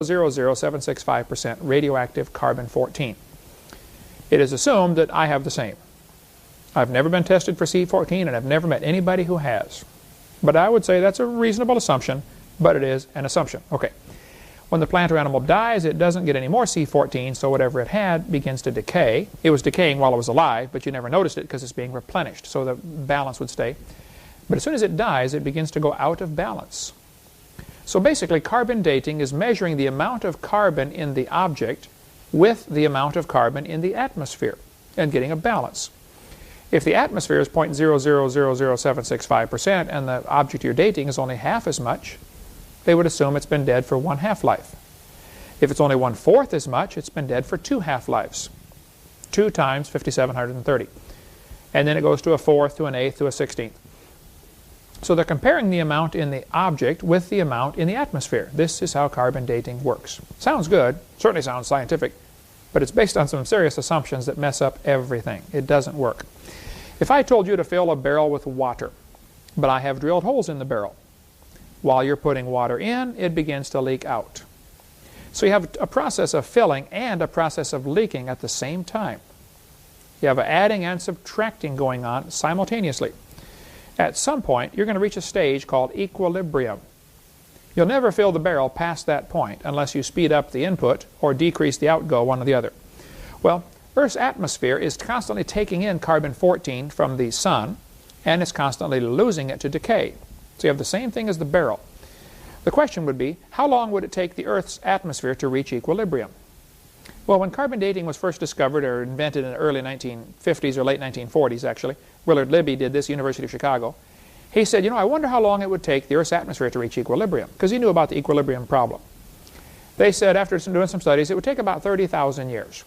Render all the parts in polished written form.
0.00765% radioactive carbon-14. It is assumed that I have the same. I've never been tested for C14 and I've never met anybody who has. But I would say that's a reasonable assumption, but it is an assumption. Okay. When the plant or animal dies, it doesn't get any more C14, so whatever it had begins to decay. It was decaying while it was alive, but you never noticed it because it's being replenished, so the balance would stay. But as soon as it dies, it begins to go out of balance. So basically, carbon dating is measuring the amount of carbon in the object with the amount of carbon in the atmosphere and getting a balance. If the atmosphere is 0.0000765% and the object you're dating is only half as much, they would assume it's been dead for 1 half-life. If it's only 1/4 as much, it's been dead for 2 half-lives. 2 times 5,730. And then it goes to a 4th, to an 8th, to a 16th. So they're comparing the amount in the object with the amount in the atmosphere. This is how carbon dating works. Sounds good, certainly sounds scientific, but it's based on some serious assumptions that mess up everything. It doesn't work. If I told you to fill a barrel with water, but I have drilled holes in the barrel, while you're putting water in, it begins to leak out. So you have a process of filling and a process of leaking at the same time. You have an adding and subtracting going on simultaneously. At some point, you're going to reach a stage called equilibrium. You'll never fill the barrel past that point unless you speed up the input or decrease the outgo, one or the other. Well, Earth's atmosphere is constantly taking in carbon-14 from the sun, and it's constantly losing it to decay. So you have the same thing as the barrel. The question would be, how long would it take the Earth's atmosphere to reach equilibrium? Well, when carbon dating was first discovered or invented in the early 1950s or late 1940s, actually, Willard Libby did this, University of Chicago. He said, you know, I wonder how long it would take the Earth's atmosphere to reach equilibrium, because he knew about the equilibrium problem. They said, after doing some studies, it would take about 30,000 years.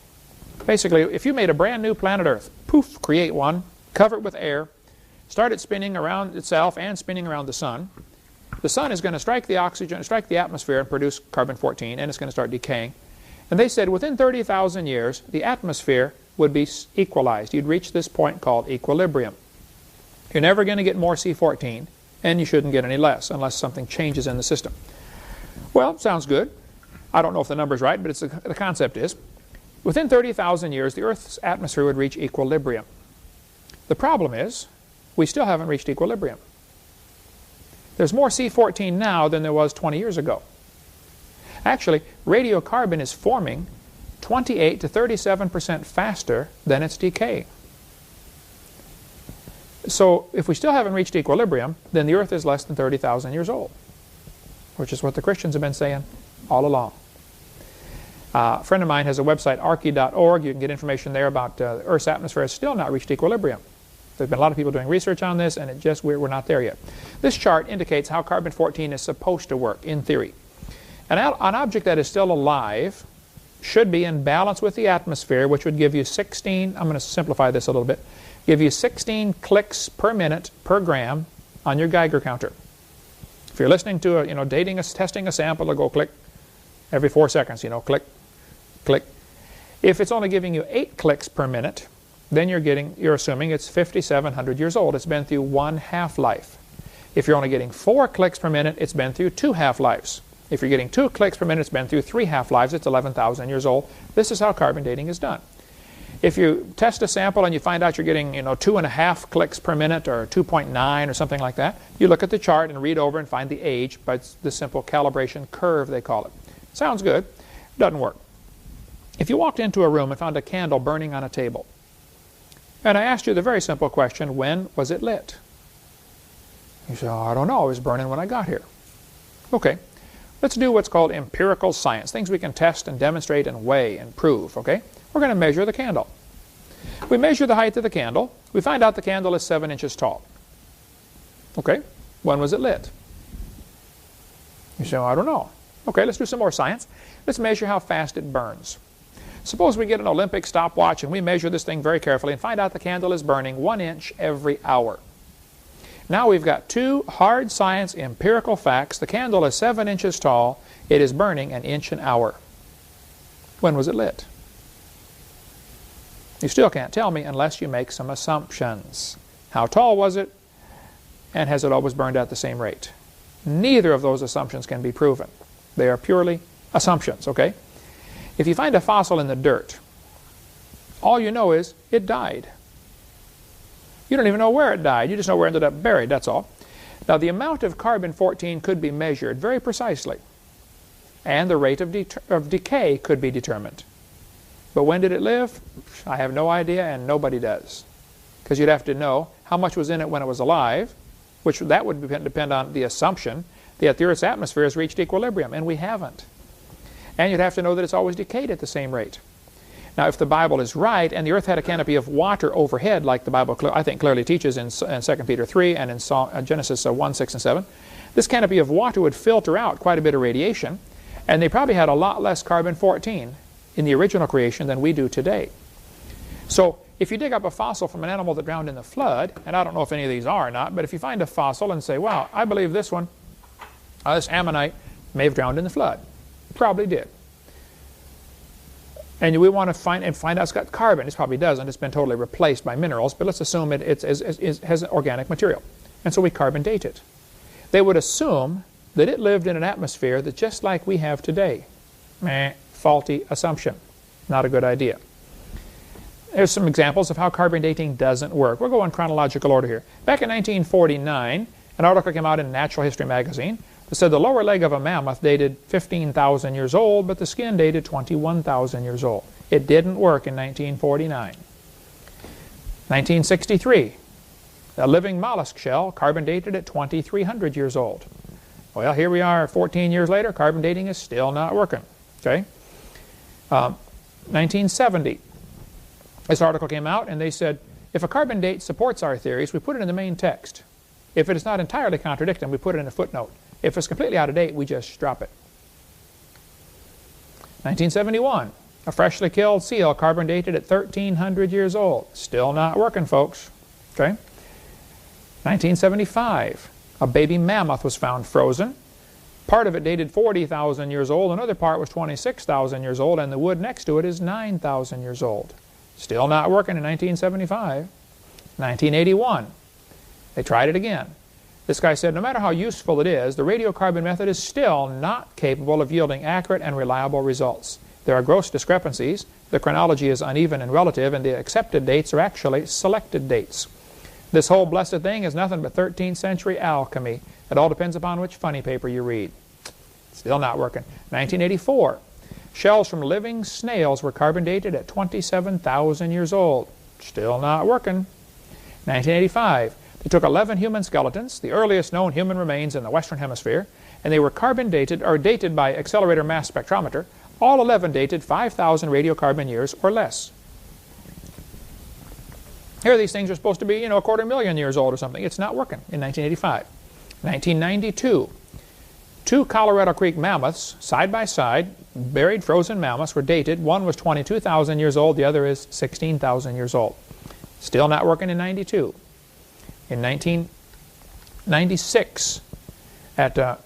Basically, if you made a brand new planet Earth, poof, create one, cover it with air, start it spinning around itself and spinning around the sun is going to strike the oxygen, strike the atmosphere and produce carbon-14, and it's going to start decaying. And they said within 30,000 years, the atmosphere would be equalized. You'd reach this point called equilibrium. You're never going to get more C14, and you shouldn't get any less unless something changes in the system. Well, sounds good. I don't know if the number's right, but the concept is. Within 30,000 years, the Earth's atmosphere would reach equilibrium. The problem is, we still haven't reached equilibrium. There's more C14 now than there was 20 years ago. Actually, radiocarbon is forming 28 to 37% faster than it's decaying. So if we still haven't reached equilibrium, then the Earth is less than 30,000 years old, which is what the Christians have been saying all along. A friend of mine has a website, archy.org. You can get information there about Earth's atmosphere has still not reached equilibrium. There's been a lot of people doing research on this, and we're not there yet. This chart indicates how carbon-14 is supposed to work, in theory. An object that is still alive should be in balance with the atmosphere, which would give you 16, I'm going to simplify this a little bit, give you 16 clicks per minute per gram on your Geiger counter. If you're listening to testing a sample, it'll go click every 4 seconds, click, click. If it's only giving you 8 clicks per minute, then you're assuming it's 5,700 years old. It's been through 1 half-life. If you're only getting 4 clicks per minute, it's been through 2 half-lives. If you're getting 2 clicks per minute, it's been through 3 half-lives. It's 11,000 years old. This is how carbon dating is done. If you test a sample and you find out you're getting 2.5 clicks per minute or 2.9 or something like that, you look at the chart and read over and find the age by the simple calibration curve, they call it. Sounds good. Doesn't work. If you walked into a room and found a candle burning on a table, and I asked you the very simple question, when was it lit? You say, oh, I don't know, it was burning when I got here. Okay, let's do what's called empirical science, things we can test and demonstrate and weigh and prove, okay? We're going to measure the candle. We measure the height of the candle. We find out the candle is 7 inches tall. Okay, when was it lit? You say, oh, I don't know. Okay, let's do some more science. Let's measure how fast it burns. Suppose we get an Olympic stopwatch and we measure this thing very carefully and find out the candle is burning 1 inch every hour. Now we've got 2 hard science empirical facts. The candle is 7 inches tall. It is burning 1 inch an hour. When was it lit? You still can't tell me unless you make some assumptions. How tall was it? And has it always burned at the same rate? Neither of those assumptions can be proven. They are purely assumptions, okay? If you find a fossil in the dirt, all you know is it died. You don't even know where it died. You just know where it ended up buried, that's all. Now, the amount of carbon-14 could be measured very precisely, and the rate of decay could be determined. But when did it live? I have no idea, and nobody does. Because you'd have to know how much was in it when it was alive, which that would depend on the assumption that the Earth's atmosphere has reached equilibrium, and we haven't. And you'd have to know that it's always decayed at the same rate. Now, if the Bible is right, and the Earth had a canopy of water overhead, like the Bible, I think, clearly teaches in 2 Peter 3 and in Genesis 1, 6, and 7, this canopy of water would filter out quite a bit of radiation, and they probably had a lot less carbon-14 in the original creation than we do today. So, if you dig up a fossil from an animal that drowned in the flood, and I don't know if any of these are or not, but if you find a fossil and say, wow, I believe this one, this ammonite, may have drowned in the flood. Probably did. And we want to find out it's got carbon. It probably doesn't. It's been totally replaced by minerals, but let's assume it has organic material. And so we carbon date it. They would assume that it lived in an atmosphere that's just like we have today. Faulty assumption. Not a good idea. Here's some examples of how carbon dating doesn't work. We'll go in chronological order here. Back in 1949, an article came out in Natural History magazine that said the lower leg of a mammoth dated 15,000 years old, but the skin dated 21,000 years old. It didn't work in 1949. 1963, a living mollusk shell, carbon dated at 2,300 years old. Well, here we are 14 years later, carbon dating is still not working. Okay? 1970. This article came out and they said, if a carbon date supports our theories, we put it in the main text. If it is not entirely contradicting, we put it in a footnote. If it's completely out of date, we just drop it. 1971, a freshly killed seal carbon dated at 1,300 years old. Still not working, folks. Okay? 1975, a baby mammoth was found frozen. Part of it dated 40,000 years old, another part was 26,000 years old, and the wood next to it is 9,000 years old. Still not working in 1975. 1981, they tried it again. This guy said, no matter how useful it is, the radiocarbon method is still not capable of yielding accurate and reliable results. There are gross discrepancies, the chronology is uneven and relative, and the accepted dates are actually selected dates. This whole blessed thing is nothing but 13th century alchemy. It all depends upon which funny paper you read. Still not working. 1984. Shells from living snails were carbon dated at 27,000 years old. Still not working. 1985. They took 11 human skeletons, the earliest known human remains in the Western Hemisphere, and they were carbon dated, or dated by accelerator mass spectrometer. All 11 dated 5,000 radiocarbon years or less. Here these things are supposed to be, a 250,000 years old or something. It's not working in 1985. 1992. Two Colorado Creek mammoths, side by side, buried frozen mammoths, were dated. One was 22,000 years old, the other is 16,000 years old. Still not working in 92. In 1996, at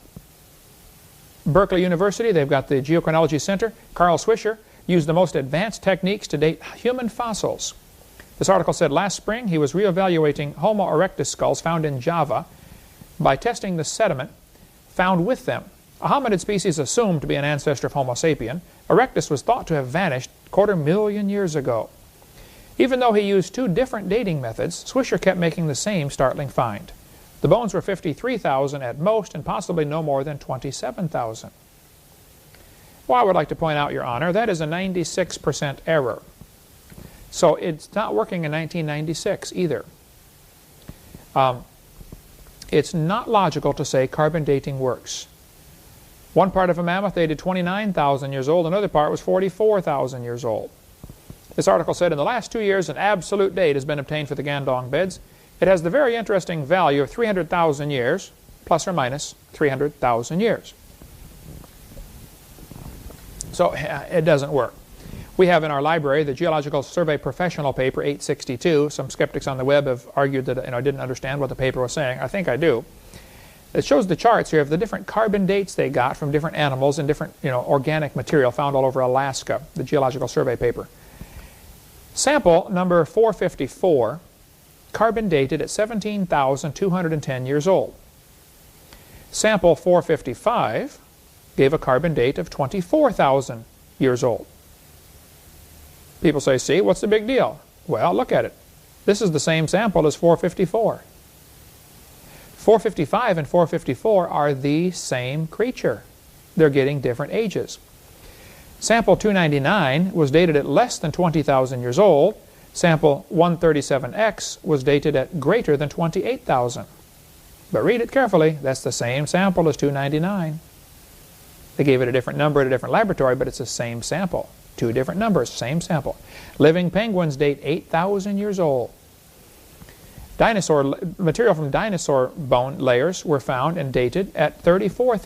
Berkeley University, they've got the Geochronology Center. Carl Swisher used the most advanced techniques to date human fossils. This article said last spring he was reevaluating Homo erectus skulls found in Java by testing the sediment found with them. A hominid species assumed to be an ancestor of Homo sapien, erectus was thought to have vanished 250,000 years ago. Even though he used two different dating methods, Swisher kept making the same startling find. The bones were 53,000 at most and possibly no more than 27,000. Well, I would like to point out, Your Honor, that is a 96% error. So it's not working in 1996 either. It's not logical to say carbon dating works. One part of a mammoth dated 29,000 years old, another part was 44,000 years old. This article said in the last 2 years an absolute date has been obtained for the Gandong beds. It has the very interesting value of 300,000 years, plus or minus 300,000 years. So it doesn't work. We have in our library the Geological Survey Professional paper 862. Some skeptics on the web have argued that I didn't understand what the paper was saying. I think I do. It shows the charts here of the different carbon dates they got from different animals and different organic material found all over Alaska, the Geological Survey paper. Sample number 454, carbon dated at 17,210 years old. Sample 455, gave a carbon date of 24,000 years old. People say, see, what's the big deal? Well, look at it. This is the same sample as 454. 455 and 454 are the same creature. They're getting different ages. Sample 299 was dated at less than 20,000 years old. Sample 137X was dated at greater than 28,000. But read it carefully. That's the same sample as 299. They gave it a different number at a different laboratory, but it's the same sample. Two different numbers, same sample. Living penguins date 8,000 years old. Material from dinosaur bone layers were found and dated at 34,000.